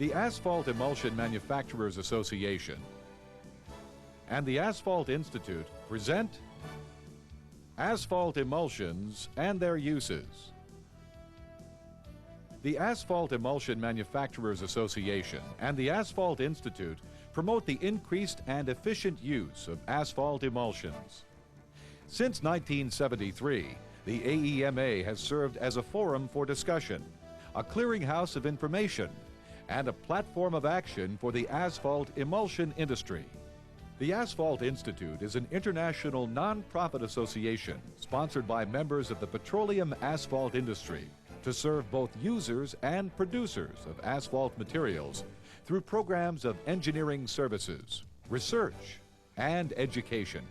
The Asphalt Emulsion Manufacturers Association and the Asphalt Institute present Asphalt Emulsions and Their Uses. The Asphalt Emulsion Manufacturers Association and the Asphalt Institute promote the increased and efficient use of asphalt emulsions. Since 1973, the AEMA has served as a forum for discussion, a clearinghouse of information, and a platform of action for the asphalt emulsion industry. The Asphalt Institute is an international non-profit association sponsored by members of the petroleum asphalt industry to serve both users and producers of asphalt materials through programs of engineering services, research, and education.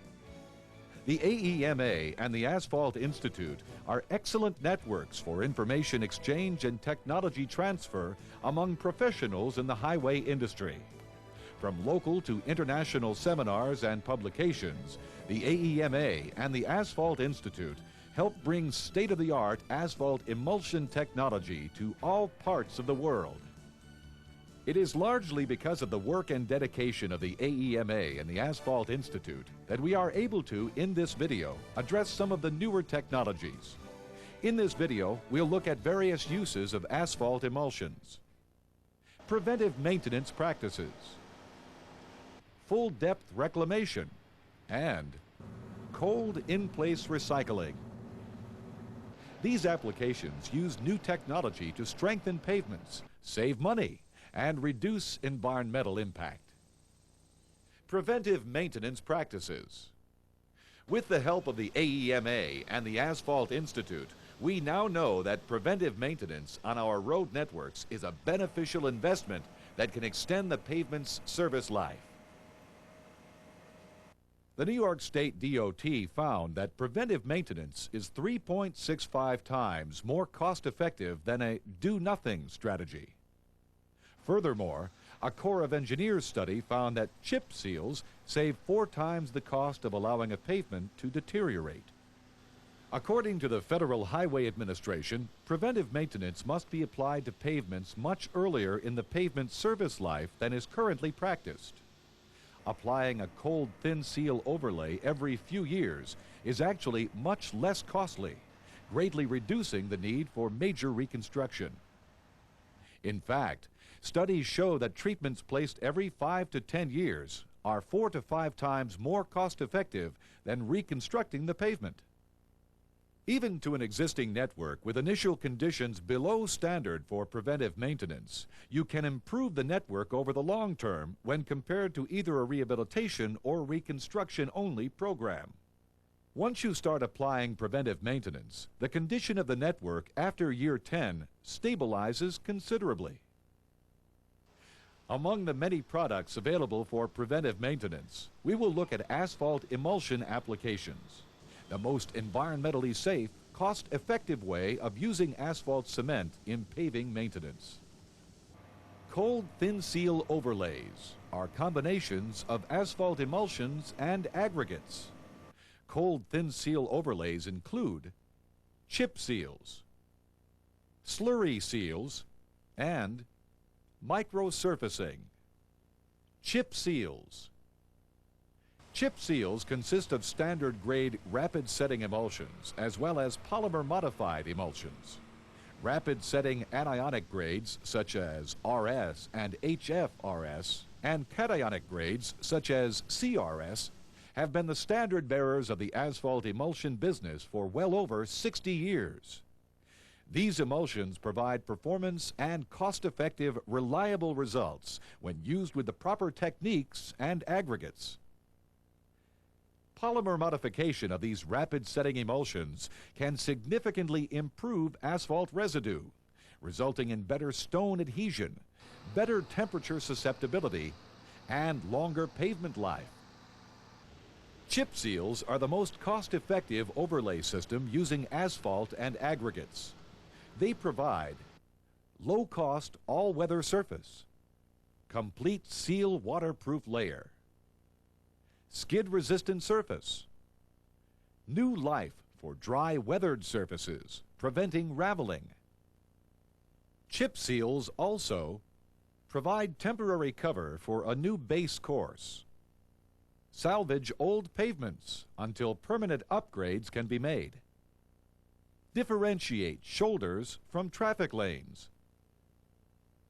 The AEMA and the Asphalt Institute are excellent networks for information exchange and technology transfer among professionals in the highway industry. From local to international seminars and publications, the AEMA and the Asphalt Institute help bring state-of-the-art asphalt emulsion technology to all parts of the world. It is largely because of the work and dedication of the AEMA and the Asphalt Institute that we are able to, in this video, address some of the newer technologies. In this video, we'll look at various uses of asphalt emulsions, preventive maintenance practices, full-depth reclamation, and cold in-place recycling. These applications use new technology to strengthen pavements, save money, and reduce environmental impact. Preventive maintenance practices. With the help of the AEMA and the Asphalt Institute, we now know that preventive maintenance on our road networks is a beneficial investment that can extend the pavement's service life. The New York State DOT found that preventive maintenance is 3.65 times more cost-effective than a do-nothing strategy. Furthermore, a Corps of Engineers study found that chip seals save 4 times the cost of allowing a pavement to deteriorate. According to the Federal Highway Administration, preventive maintenance must be applied to pavements much earlier in the pavement's service life than is currently practiced. Applying a cold thin seal overlay every few years is actually much less costly, greatly reducing the need for major reconstruction. In fact, studies show that treatments placed every 5 to 10 years are 4 to 5 times more cost-effective than reconstructing the pavement. Even to an existing network with initial conditions below standard for preventive maintenance, you can improve the network over the long term when compared to either a rehabilitation or reconstruction-only program. Once you start applying preventive maintenance, the condition of the network after year 10 stabilizes considerably. Among the many products available for preventive maintenance, we will look at asphalt emulsion applications, the most environmentally safe, cost-effective way of using asphalt cement in paving maintenance. Cold thin seal overlays are combinations of asphalt emulsions and aggregates. Cold thin seal overlays include chip seals, slurry seals, and microsurfacing. Chip seals. Chip seals consist of standard-grade rapid-setting emulsions as well as polymer-modified emulsions. Rapid-setting anionic grades such as RS and HFRS and cationic grades such as CRS have been the standard bearers of the asphalt emulsion business for well over 60 years. These emulsions provide performance and cost-effective, reliable results when used with the proper techniques and aggregates. Polymer modification of these rapid-setting emulsions can significantly improve asphalt residue, resulting in better stone adhesion, better temperature susceptibility, and longer pavement life. Chip seals are the most cost-effective overlay system using asphalt and aggregates. They provide low-cost, all-weather surface, complete seal waterproof layer, skid-resistant surface, new life for dry weathered surfaces, preventing raveling. Chip seals also Provide temporary cover for a new base course. Salvage old pavements until permanent upgrades can be made. Differentiate shoulders from traffic lanes.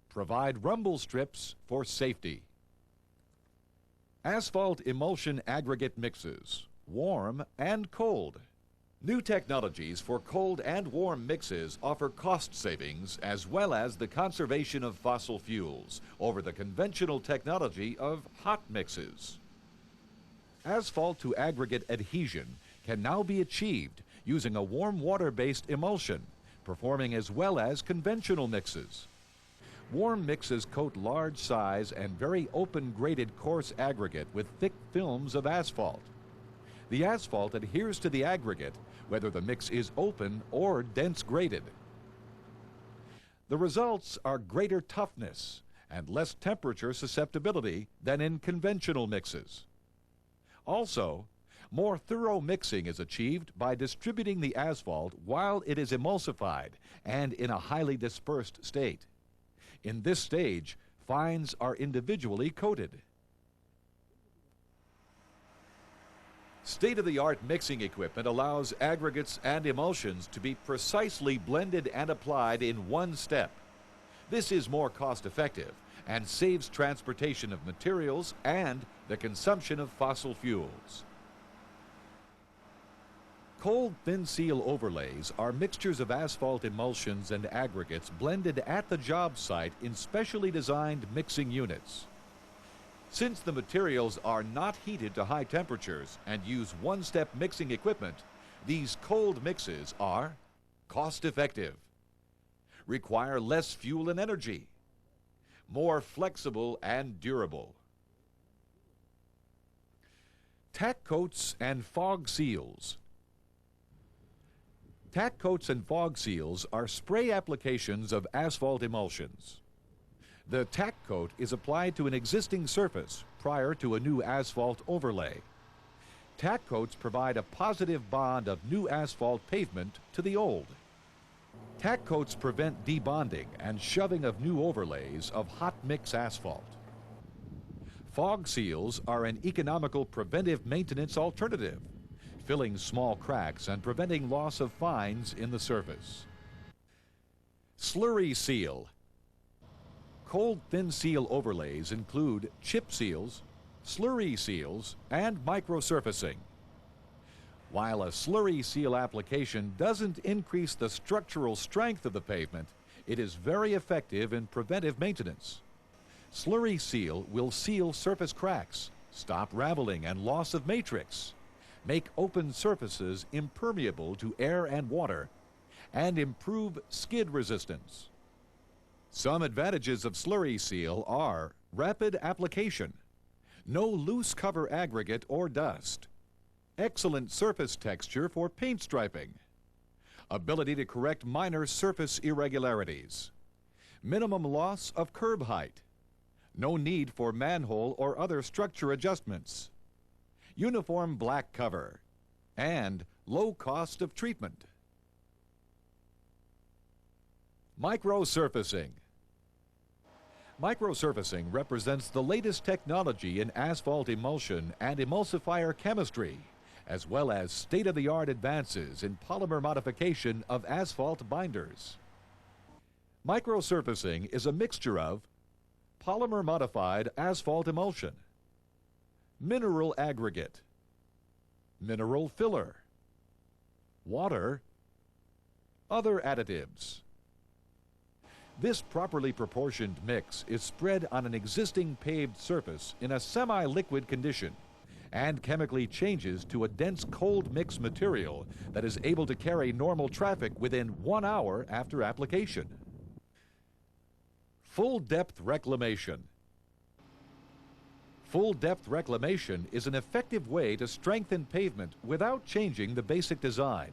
Provide rumble strips for safety. Asphalt emulsion aggregate mixes, warm and cold. New technologies for cold and warm mixes offer cost savings as well as the conservation of fossil fuels over the conventional technology of hot mixes. Asphalt to aggregate adhesion can now be achieved using a warm water-based emulsion, performing as well as conventional mixes. Warm mixes coat large size and very open graded coarse aggregate with thick films of asphalt. The asphalt adheres to the aggregate whether the mix is open or dense graded. The results are greater toughness and less temperature susceptibility than in conventional mixes. Also, more thorough mixing is achieved by distributing the asphalt while it is emulsified and in a highly dispersed state. In this stage, fines are individually coated. State-of-the-art mixing equipment allows aggregates and emulsions to be precisely blended and applied in one step. This is more cost-effective and saves transportation of materials and the consumption of fossil fuels. Cold thin seal overlays are mixtures of asphalt emulsions and aggregates blended at the job site in specially designed mixing units. Since the materials are not heated to high temperatures and use one-step mixing equipment, these cold mixes are cost-effective, require less fuel and energy, more flexible and durable. Tack coats and fog seals. Tack coats and fog seals are spray applications of asphalt emulsions. The tack coat is applied to an existing surface prior to a new asphalt overlay. Tack coats provide a positive bond of new asphalt pavement to the old. Tack coats prevent debonding and shoving of new overlays of hot mix asphalt. Fog seals are an economical preventive maintenance alternative, filling small cracks and preventing loss of fines in the surface. Slurry seal. Cold thin seal overlays include chip seals, slurry seals, and microsurfacing. While a slurry seal application doesn't increase the structural strength of the pavement, it is very effective in preventive maintenance. Slurry seal will seal surface cracks, stop raveling and loss of matrix, make open surfaces impermeable to air and water, and improve skid resistance. Some advantages of slurry seal are rapid application, no loose cover aggregate or dust, excellent surface texture for paint striping, ability to correct minor surface irregularities, minimum loss of curb height, no need for manhole or other structure adjustments, uniform black cover, and low cost of treatment. Microsurfacing. Microsurfacing represents the latest technology in asphalt emulsion and emulsifier chemistry, as well as state-of-the-art advances in polymer modification of asphalt binders. Microsurfacing is a mixture of polymer-modified asphalt emulsion, mineral aggregate, mineral filler, water, other additives. This properly proportioned mix is spread on an existing paved surface in a semi-liquid condition and chemically changes to a dense cold mix material that is able to carry normal traffic within 1 hour after application. Full depth reclamation. Full depth reclamation is an effective way to strengthen pavement without changing the basic design.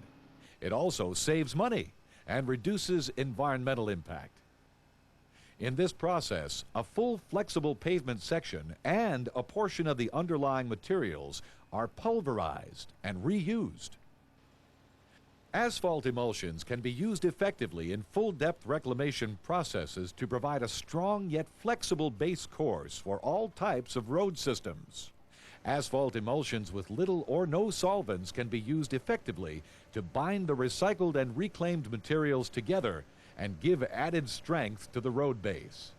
It also saves money and reduces environmental impact. In this process, a full flexible pavement section and a portion of the underlying materials are pulverized and reused. Asphalt emulsions can be used effectively in full-depth reclamation processes to provide a strong yet flexible base course for all types of road systems. Asphalt emulsions with little or no solvents can be used effectively to bind the recycled and reclaimed materials together and give added strength to the road base.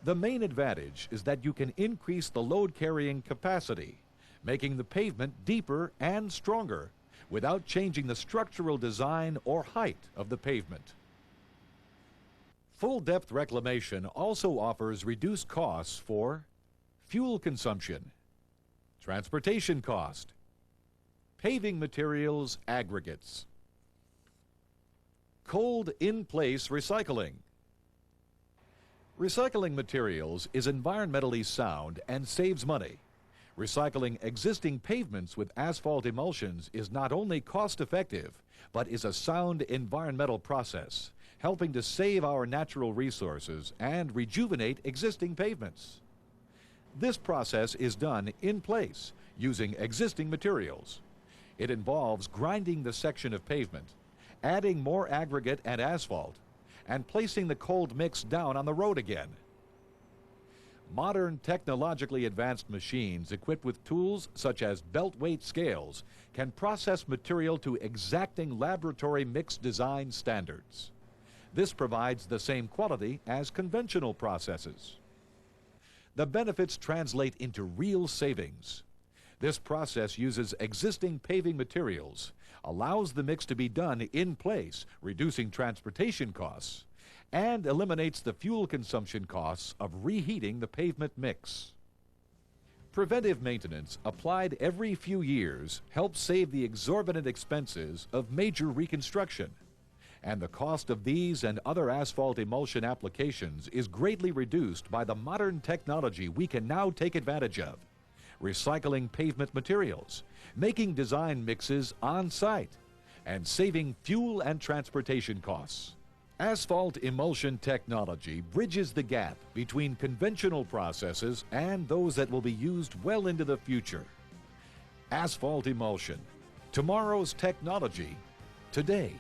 The main advantage is that you can increase the load-carrying capacity, making the pavement deeper and stronger without changing the structural design or height of the pavement. Full-depth reclamation also offers reduced costs for fuel consumption, transportation cost, paving materials aggregates, cold in-place recycling. Recycling materials is environmentally sound and saves money. Recycling existing pavements with asphalt emulsions is not only cost-effective, but is a sound environmental process, helping to save our natural resources and rejuvenate existing pavements. This process is done in place, using existing materials. It involves grinding the section of pavement, adding more aggregate and asphalt, and placing the cold mix down on the road again. Modern technologically advanced machines equipped with tools such as belt weight scales can process material to exacting laboratory mix design standards. This provides the same quality as conventional processes. The benefits translate into real savings. This process uses existing paving materials, allows the mix to be done in place, reducing transportation costs, and eliminates the fuel consumption costs of reheating the pavement mix. Preventive maintenance applied every few years helps save the exorbitant expenses of major reconstruction, and the cost of these and other asphalt emulsion applications is greatly reduced by the modern technology we can now take advantage of: recycling pavement materials, making design mixes on-site, and saving fuel and transportation costs. Asphalt emulsion technology bridges the gap between conventional processes and those that will be used well into the future. Asphalt emulsion, tomorrow's technology, today.